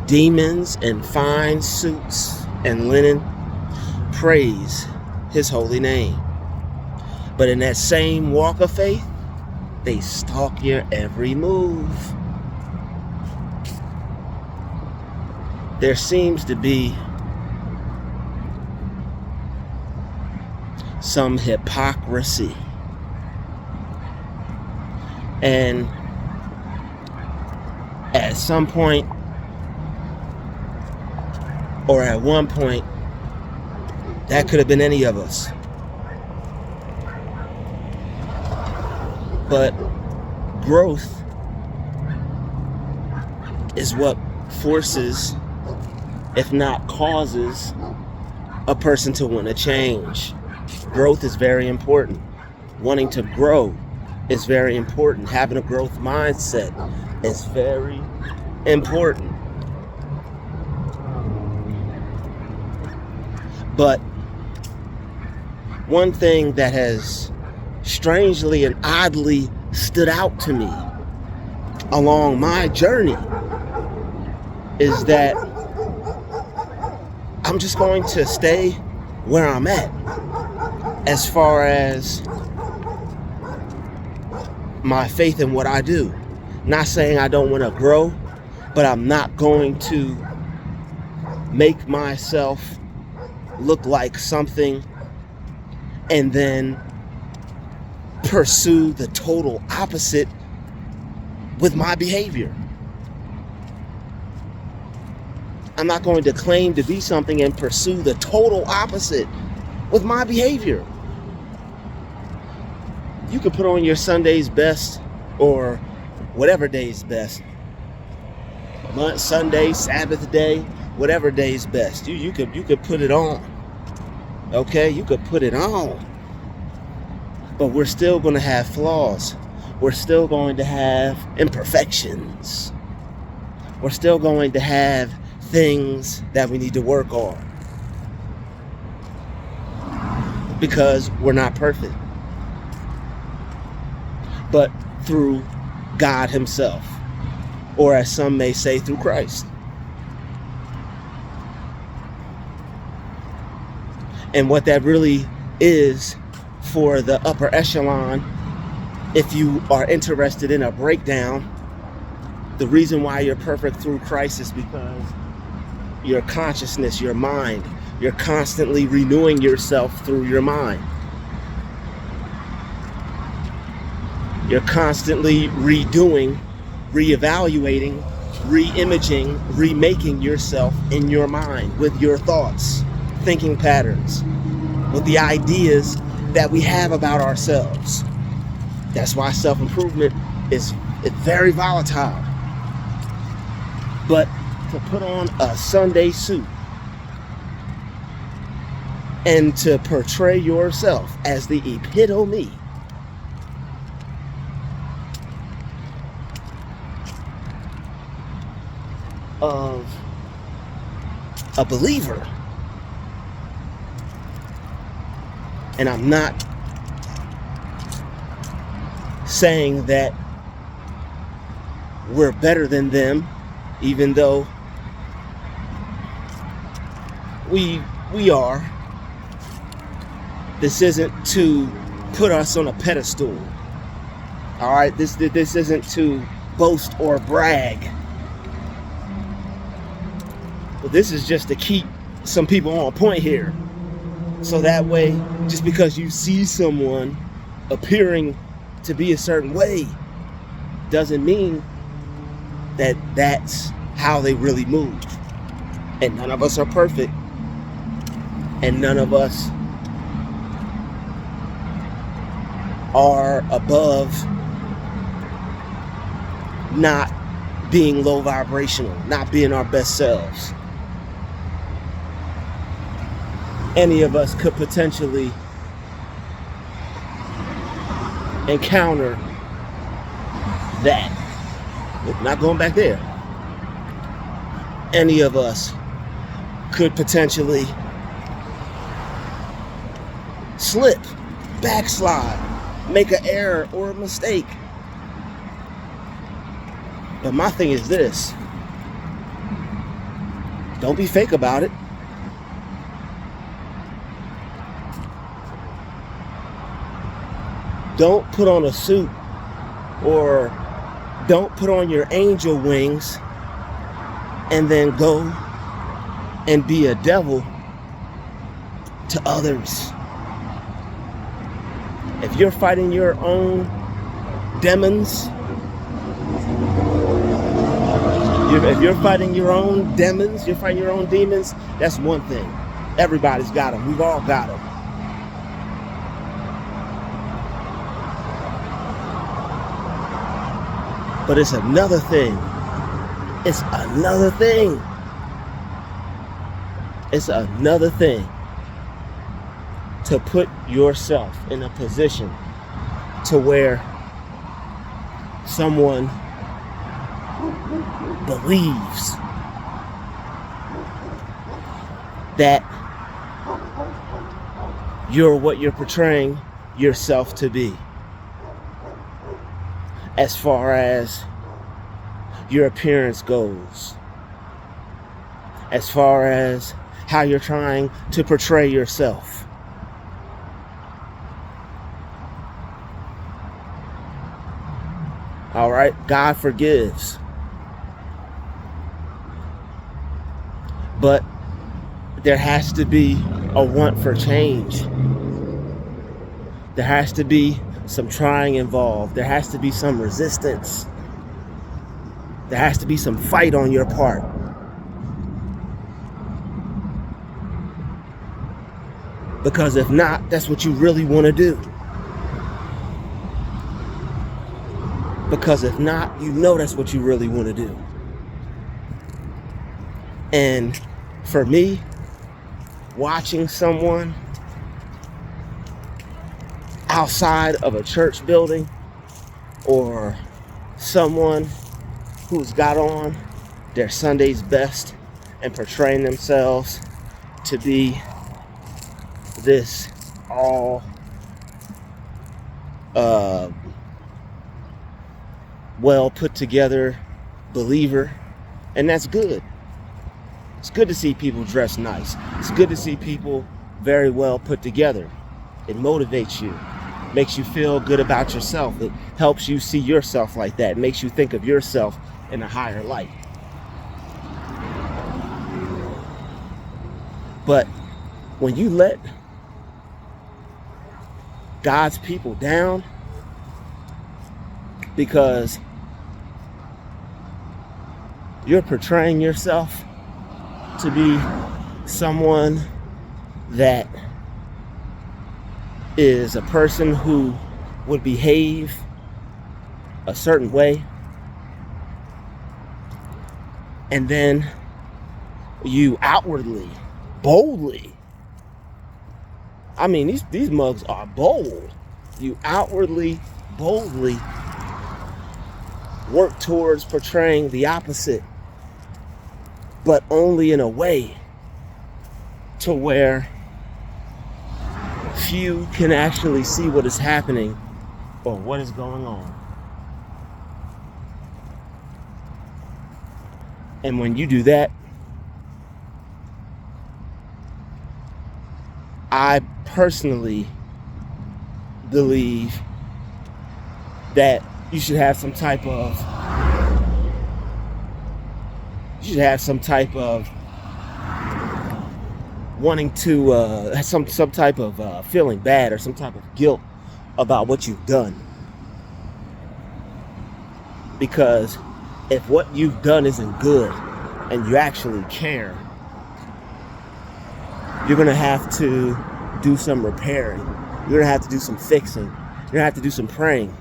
demons in fine suits and linen praise his holy name. But in that same walk of faith, they stalk your every move. There seems to be some hypocrisy. And at some point, or at one point, that could have been any of us. But growth is what forces, if not causes, a person to want to change. Growth is very important. Wanting to grow is very important. Having a growth mindset is very important. But one thing that has strangely and oddly stood out to me along my journey is that I'm just going to stay where I'm at as far as my faith in what I do. Not saying I don't want to grow, but I'm not going to make myself look like something and then pursue the total opposite with my behavior. I'm not going to claim to be something and pursue the total opposite with my behavior. You could put on your Sunday's best or whatever day's best. Sunday, Sabbath day, whatever day's best. You could put it on. Okay, you could put it on. But we're still going to have flaws. We're still going to have imperfections. We're still going to have things that we need to work on. Because we're not perfect. But through God himself. Or as some may say, through Christ. And what that really is for the upper echelon, if you are interested in a breakdown, the reason why you're perfect through Christ is because your consciousness, your mind, you're constantly renewing yourself through your mind. You're constantly redoing, reevaluating, re-imaging, remaking yourself in your mind with your thoughts, thinking patterns, with the ideas that we have about ourselves. That's why self-improvement is very volatile. But to put on a Sunday suit and to portray yourself as the epitome of a believer, and I'm not saying that we're better than them, even though we are. This isn't to put us on a pedestal. All right, this isn't to boast or brag. But this is just to keep some people on point here. So that way, just because you see someone appearing to be a certain way doesn't mean that that's how they really move. And none of us are perfect. And none of us are above not being low vibrational, not being our best selves. Any of us could potentially encounter that. Not going back there. Any of us could potentially slip, backslide, make an error or a mistake. But my thing is this: Don't be fake about it. Don't put on a suit, or don't put on your angel wings and then go and be a devil to others. If you're fighting your own demons, if you're fighting your own demons, you're fighting your own demons, that's one thing. Everybody's got them. We've all got them. But it's another thing. It's another thing. It's another thing to put yourself in a position to where someone believes that you're what you're portraying yourself to be, as far as your appearance goes, as far as how you're trying to portray yourself. All right, God forgives. But there has to be a want for change. There has to be some trying involved. There has to be some resistance. There has to be some fight on your part. Because if not, that's what you really want to do. Because if not, you know that's what you really want to do. And for me, watching someone outside of a church building, or someone who's got on their Sunday's best and portraying themselves to be this all well put together believer, and that's good. It's good to see people dress nice. It's good to see people very well put together. It motivates you, makes you feel good about yourself. It helps you see yourself like that. It makes you think of yourself in a higher light. But when you let God's people down because you're portraying yourself to be someone that is a person who would behave a certain way, and then you outwardly, boldly, I mean, these mugs are bold. You outwardly, boldly work towards portraying the opposite, but only in a way to where few can actually see what is happening or what is going on. And when you do that, I personally believe that you should have some type of wanting to some type of feeling bad or some type of guilt about what you've done. Because if what you've done isn't good and you actually care, you're going to have to do some repairing. You're going to have to do some fixing. You're going to have to do some praying.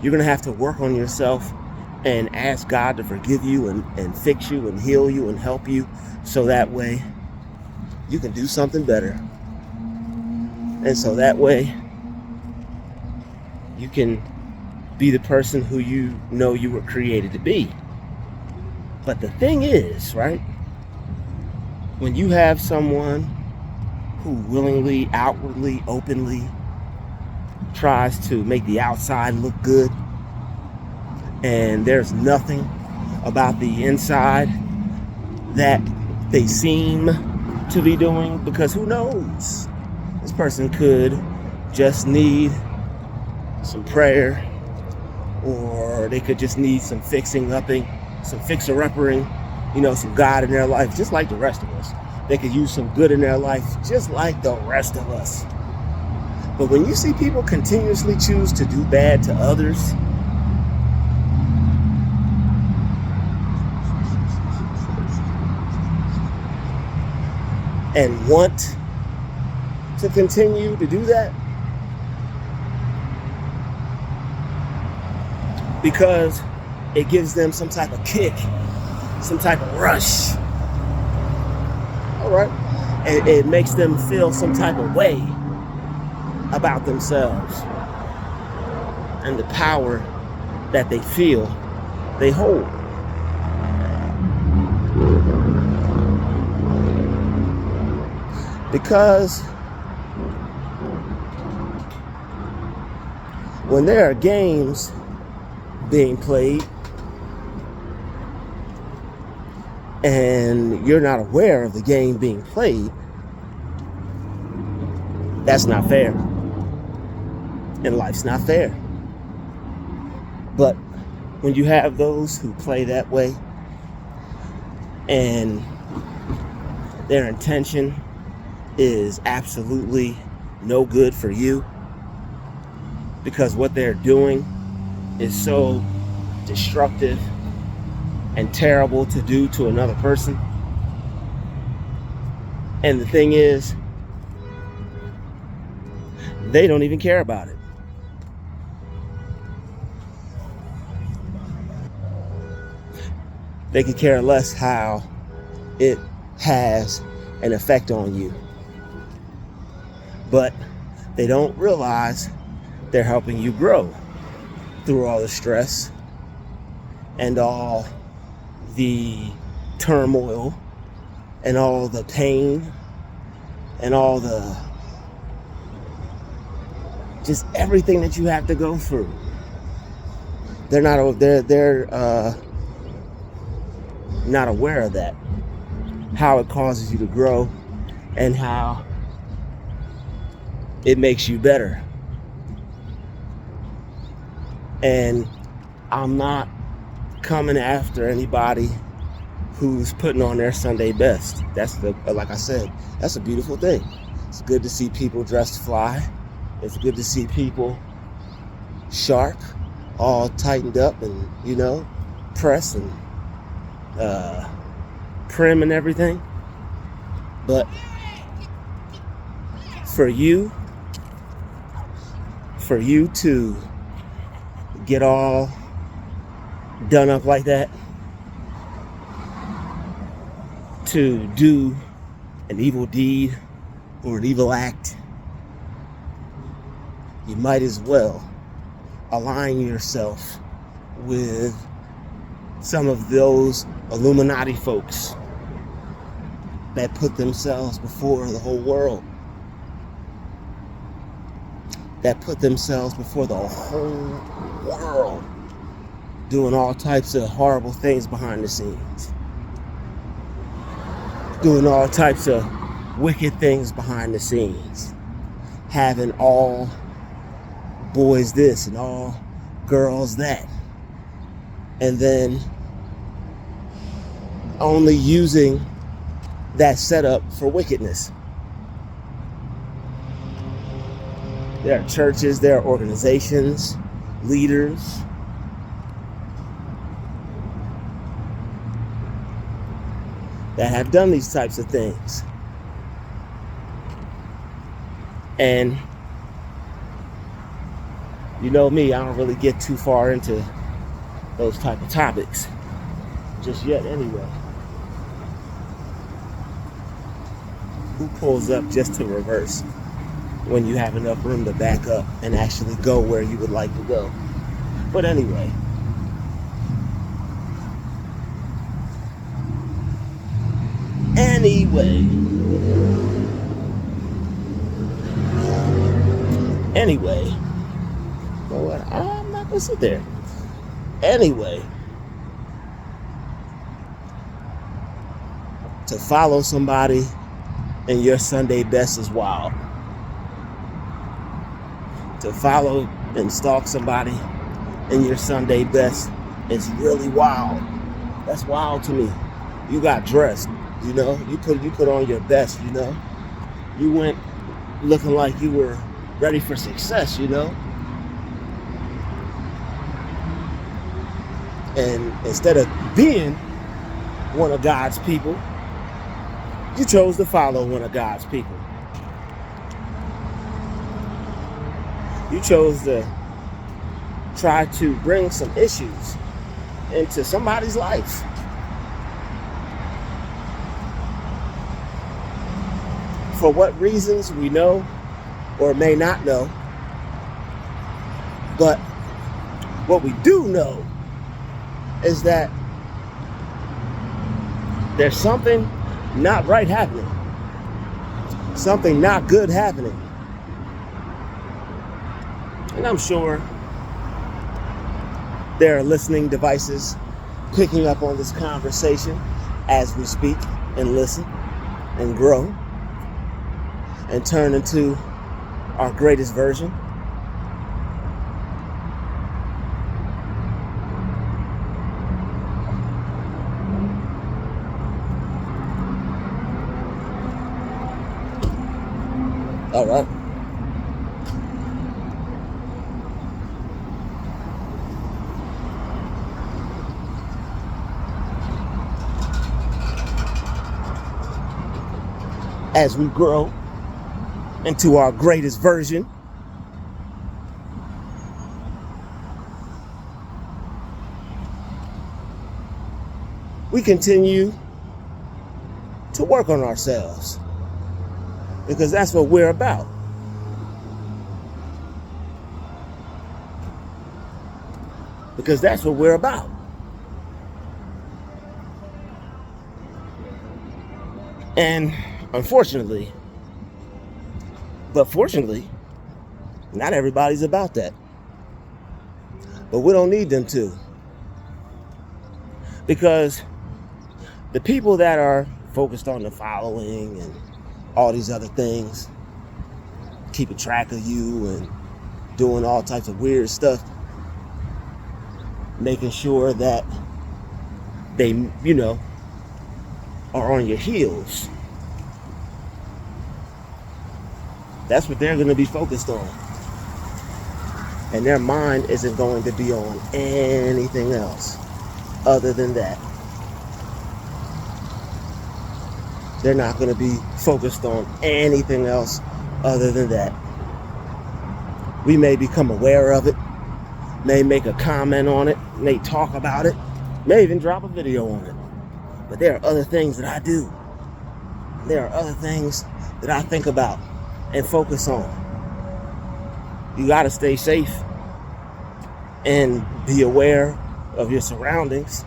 You're going to have to work on yourself and ask God to forgive you and fix you and heal you and help you, so that way you can do something better. And so that way you can be the person who you know you were created to be. But the thing is, right, when you have someone who willingly, outwardly, openly tries to make the outside look good, and there's nothing about the inside that they seem to be doing, because who knows? This person could just need some prayer, or they could just need some fixing-upping, some fixer-uppering, some God in their life, just like the rest of us. They could use some good in their life, just like the rest of us. But when you see people continuously choose to do bad to others, and want to continue to do that because it gives them some type of kick, some type of rush, all right, it makes them feel some type of way about themselves and the power that they feel they hold. Because when there are games being played and you're not aware of the game being played, that's not fair. And life's not fair. But when you have those who play that way and their intention is absolutely no good for you, because what they're doing is so destructive and terrible to do to another person. And the thing is, they don't even care about it. They could care less how it has an effect on you. But they don't realize they're helping you grow through all the stress and all the turmoil and all the pain and all the just everything that you have to go through. They're not aware of that, how it causes you to grow and how it makes you better. And I'm not coming after anybody who's putting on their Sunday best. Like I said, that's a beautiful thing. It's good to see people dressed fly. It's good to see people sharp, all tightened up and, pressed and prim and everything. But for you to get all done up like that, to do an evil deed or an evil act, you might as well align yourself with some of those Illuminati folks that put themselves before the whole world, that put themselves before the whole world, doing all types of horrible things behind the scenes, doing all types of wicked things behind the scenes, having all boys this and all girls that, and then only using that setup for wickedness. There are churches, there are organizations, leaders that have done these types of things. And you know me, I don't really get too far into those type of topics just yet anyway. Who pulls up just to reverse when you have enough room to back up and actually go where you would like to go? But anyway, you know what? I'm not gonna sit there. Anyway, To follow somebody in your Sunday best is wild. To follow and stalk somebody in your Sunday best is really wild. That's wild to me. You got dressed, you know. You put on your best, you know. You went looking like you were ready for success, you know. And instead of being one of God's people, you chose to follow one of God's people. You chose to try to bring some issues into somebody's life. For what reasons we know or may not know. But what we do know is that there's something not right happening. Something not good happening. And I'm sure there are listening devices picking up on this conversation as we speak and listen and grow and turn into our greatest version. All right. As we grow into our greatest version, we continue to work on ourselves. Because that's what we're about. Because that's what we're about. And unfortunately, but fortunately, not everybody's about that. But we don't need them to. Because the people that are focused on the following and all these other things, keeping track of you and doing all types of weird stuff, making sure that they, you know, are on your heels. That's what they're going to be focused on. And their mind isn't going to be on anything else other than that. They're not going to be focused on anything else other than that. We may become aware of it, may make a comment on it, may talk about it, may even drop a video on it. But there are other things that I do. There are other things that I think about and focus on. You got to stay safe and be aware of your surroundings.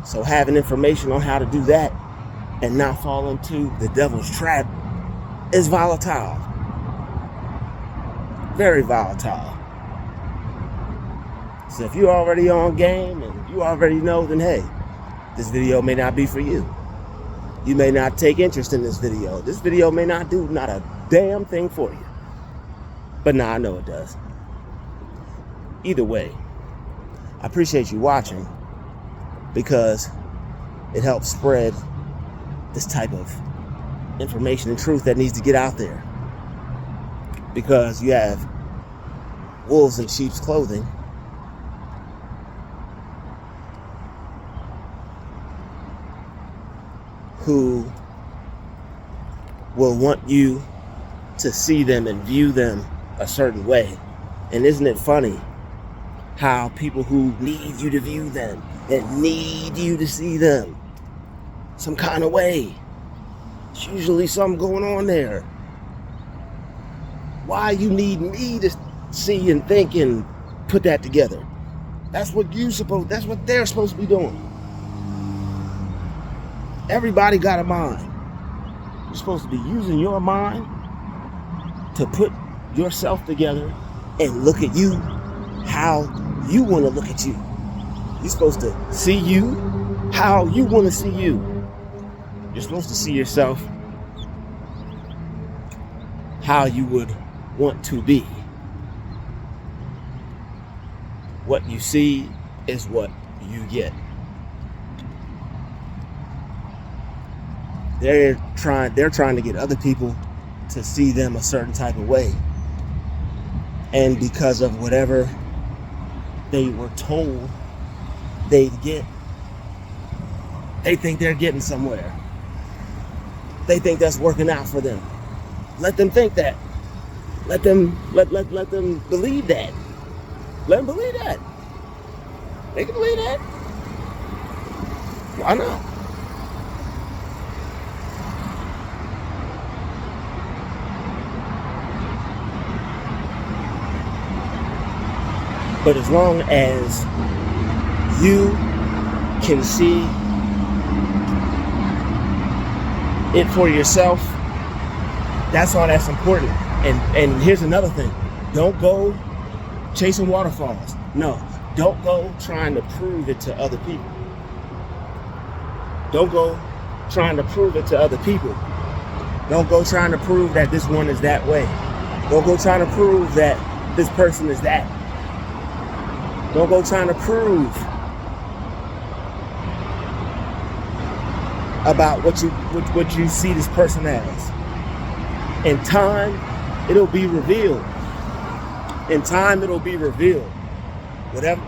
So having information on how to do that and not fall into the devil's trap is volatile. Very volatile. So if you're already on game and you already know, then hey, this video may not be for you. You may not take interest in this video. This video may not do not a damn thing for you. But nah, I know it does. Either way, I appreciate you watching because it helps spread this type of information and truth that needs to get out there. Because you have wolves in sheep's clothing who will want you to see them and view them a certain way. And isn't it funny how people who need you to view them and need you to see them some kind of way, there's usually something going on there. Why you need me to see and think and put that together? That's what they're supposed to be doing. Everybody got a mind. You're supposed to be using your mind to put yourself together and look at you how you want to look at you. You're supposed to see you how you want to see you. You're supposed to see yourself how you would want to be. What you see is what you get. They're trying to get other people to see them a certain type of way. And because of whatever they were told they'd get, they think they're getting somewhere. They think that's working out for them. Let them think that. Let them believe that. Let them believe that. They can believe that. Why not? But as long as you can see it for yourself, that's all that's important. And here's another thing. Don't go chasing waterfalls. No, don't go trying to prove it to other people. Don't go trying to prove it to other people. Don't go trying to prove that this one is that way. Don't go trying to prove that this person is that. Don't go trying to prove about what you see this person as. In time, it'll be revealed. In time, it'll be revealed. Whatever.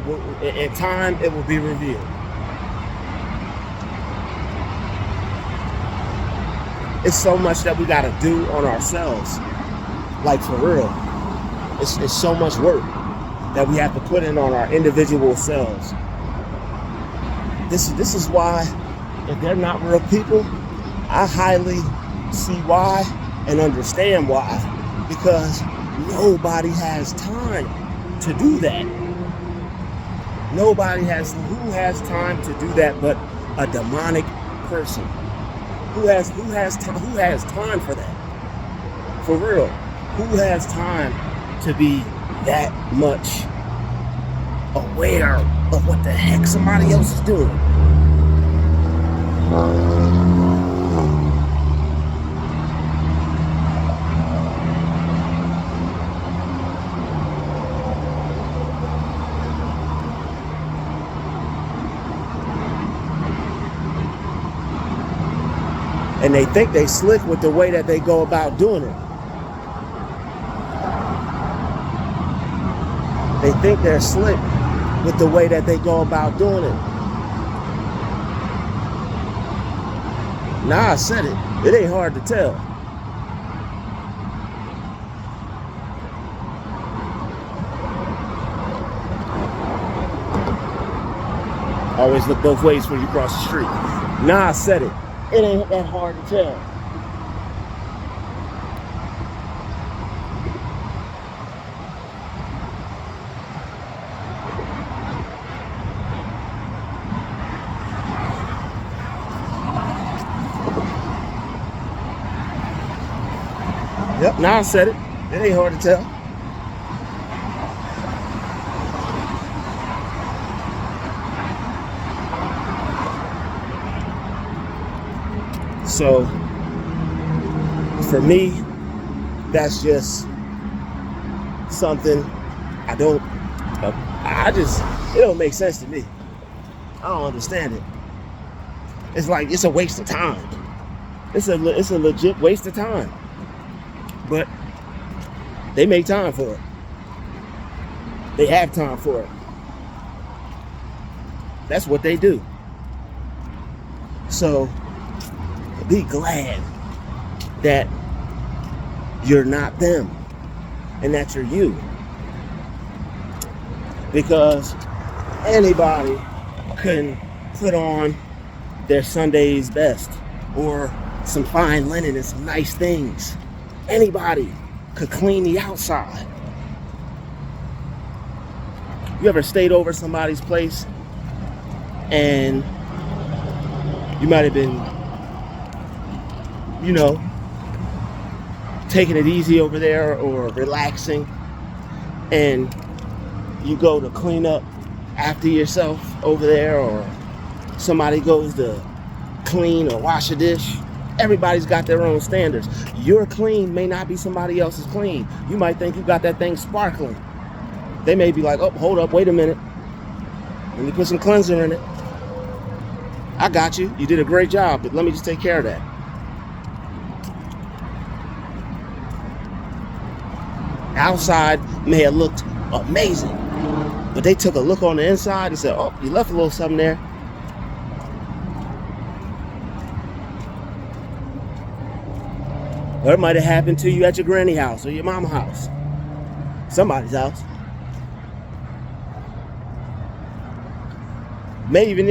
In time, it will be revealed. It's so much that we gotta do on ourselves, like for real. It's so much work that we have to put in on our individual selves. This is why, if they're not real people, I highly see why and understand why. Because nobody has time to do that. Who has time to do that but a demonic person? Who has time for that? For real. Who has time to be that much aware of what the heck somebody else is doing? And they think they slick with the way that they go about doing it. They think they're slick with the way that they go about doing it. Nah, I said it. It ain't hard to tell. Always look both ways when you cross the street. Nah, I said it. It ain't that hard to tell. Yep, now I said it. It ain't hard to tell. So, for me, that's just something it don't make sense to me. I don't understand it. It's like, it's a waste of time. It's a legit waste of time. But they make time for it. They have time for it. That's what they do. So, be glad that you're not them and that you're you. Because anybody can put on their Sunday's best or some fine linen and some nice things. Anybody could clean the outside. You ever stayed over somebody's place and you might have been, taking it easy over there or relaxing, and you go to clean up after yourself over there, or somebody goes to clean or wash a dish. Everybody's got their own standards. Your clean may not be somebody else's clean. You might think you got that thing sparkling. They may be like, oh, hold up, wait a minute. Let me put some cleanser in it. I got you. You did a great job, but let me just take care of that. Outside may have looked amazing, but they took a look on the inside and said, oh, you left a little something there. Or it might have happened to you at your granny house or your mama house. Somebody's house. Maybe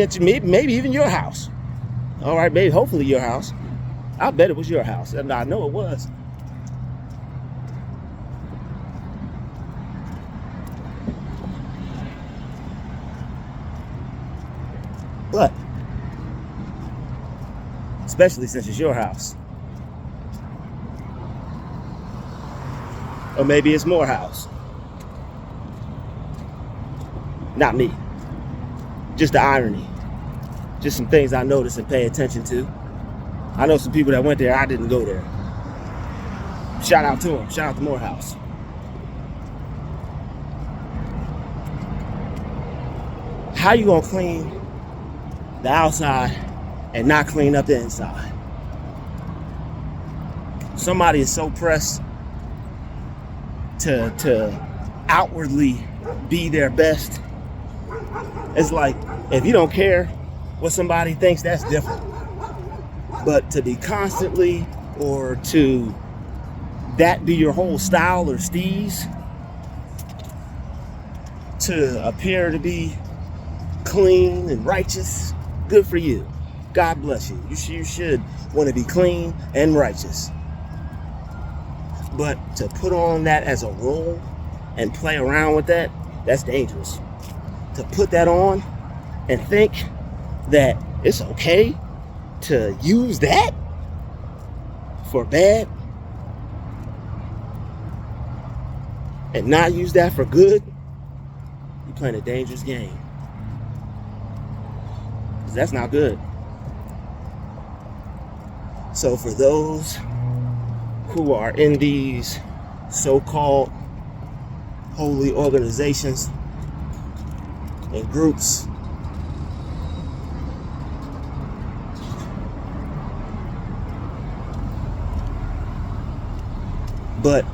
even your house. All right, maybe hopefully your house. I bet it was your house, and I know it was. But especially since it's your house. Or maybe it's more house. Not me. Just the irony. Just some things I notice and pay attention to. I know some people that went there, I didn't go there. Shout out to them. Shout out to Morehouse. How you gonna clean the outside and not clean up the inside? Somebody is so pressed to outwardly be their best. It's like, if you don't care what somebody thinks, that's different. But to be constantly, or to that be your whole style or steez, to appear to be clean and righteous, good for you. God bless you. You should want to be clean and righteous. But to put on that as a role and play around with that, that's dangerous. To put that on and think that it's okay to use that for bad and not use that for good, you're playing a dangerous game. 'Cause that's not good. So for those who are in these so-called holy organizations and groups, but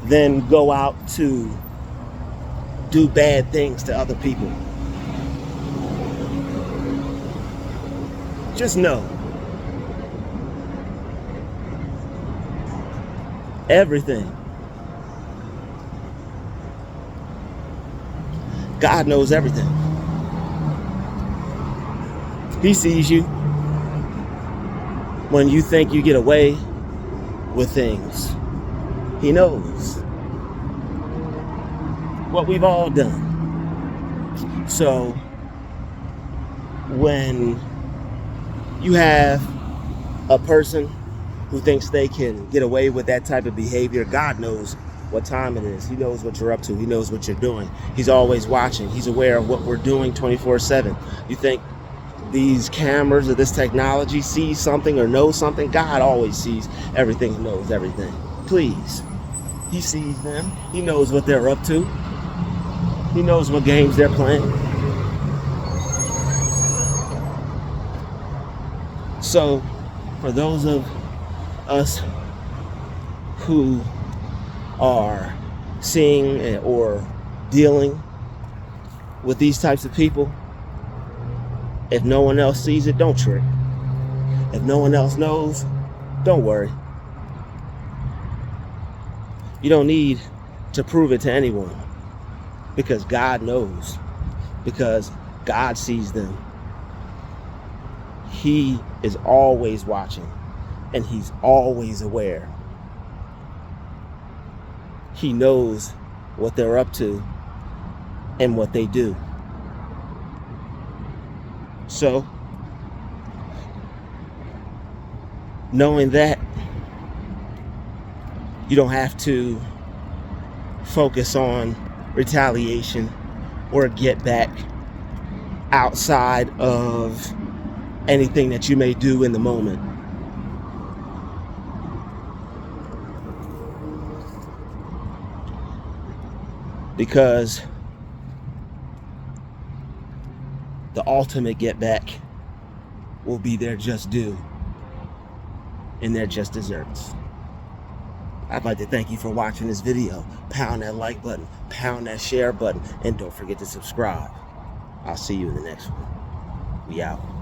then go out to do bad things to other people, just know everything. God knows everything. He sees you when you think you get away with things. He knows what we've all done. So when you have a person who thinks they can get away with that type of behavior, God knows what time it is. He knows what you're up to. He knows what you're doing. He's always watching. He's aware of what we're doing 24/7. You think these cameras or this technology sees something or knows something? God always sees everything and knows everything. Please. He sees them. He knows what they're up to. He knows what games they're playing. So, for those of us who are seeing or dealing with these types of people, if no one else sees it, don't trip. If no one else knows, don't worry. You don't need to prove it to anyone, because God knows, because God sees them. He is always watching, and He's always aware. He knows what they're up to and what they do. So, knowing that, you don't have to focus on retaliation or get back outside of anything that you may do in the moment. Because the ultimate get back will be their just due and their just desserts. I'd like to thank you for watching this video. Pound that like button, pound that share button, and don't forget to subscribe. I'll see you in the next one. We out.